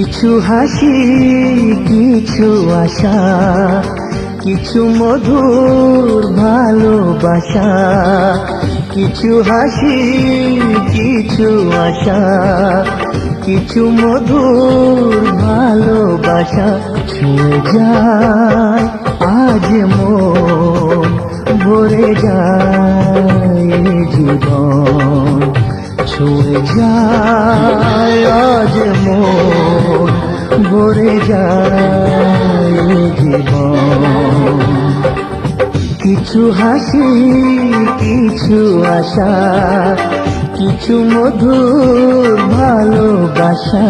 কিছু হাসি, কিছু আশা, কিছু মধুর ভালোবাসা। কিছু হাসি, কিছু আশা, কিছু মধুর ভালোবাসা। ছুঁয়ে যায় আজ মন, ভরে যায় জীবন। ছুঁয়ে যায় আজ মন, ভরে যায় জীবন। কিছু হাসি, কিছু আশা, কিছু মধুর ভালোবাসা।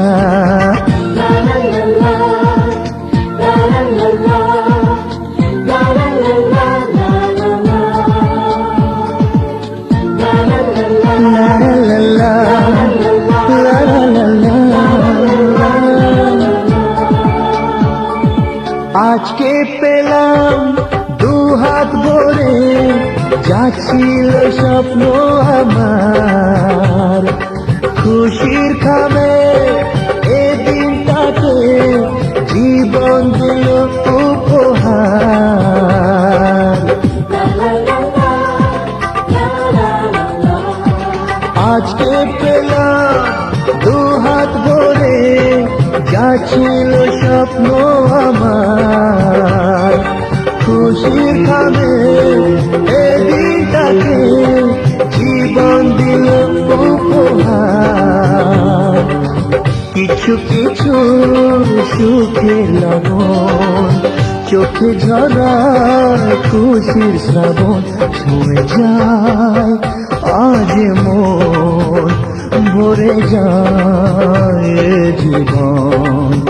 আজকে পেলাম দুহাত ভরে, যা ছিল স্বপ্ন আমার। খুশির খামে এ দিনটাকে জীবন দিল উপহার। আজকে পেলাম দুহাত ভরে, যা ছিল স্বপ্ন আমার। খুশির খামে এ দিনটাকে জীবন দিল উপহার। কিছু কিছু সুখের লবণ, চোখে ঝরায় খুশির শ্রাবণ। ছুঁয়ে যায় আজ মন, ভরে যায় জীবন।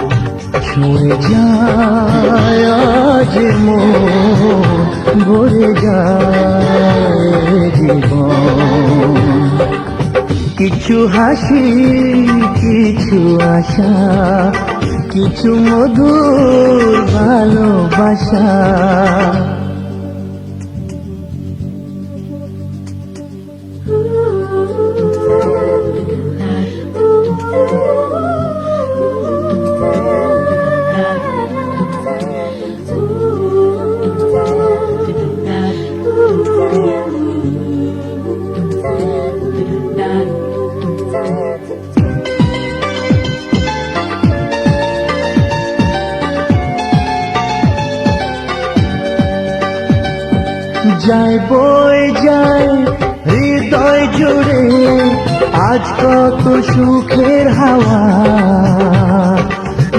ছুঁয়ে যায় আজ মন, ভরে যায় জীবন। কিছু হাসি, কিছু আশা, কিছু মধুর ভালোবাসা। যায় বই যায় হৃদয় জুড়ে আজ কত সুখের হাওয়া।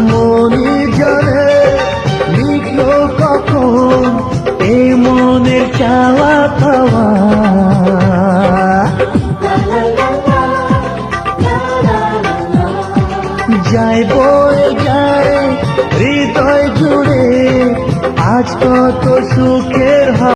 মনে জলে লিখলো কখন এই মনের চাওয়া পাওয়া। যায় বই যায় হৃদয় জুড়ে আজ কত সুখের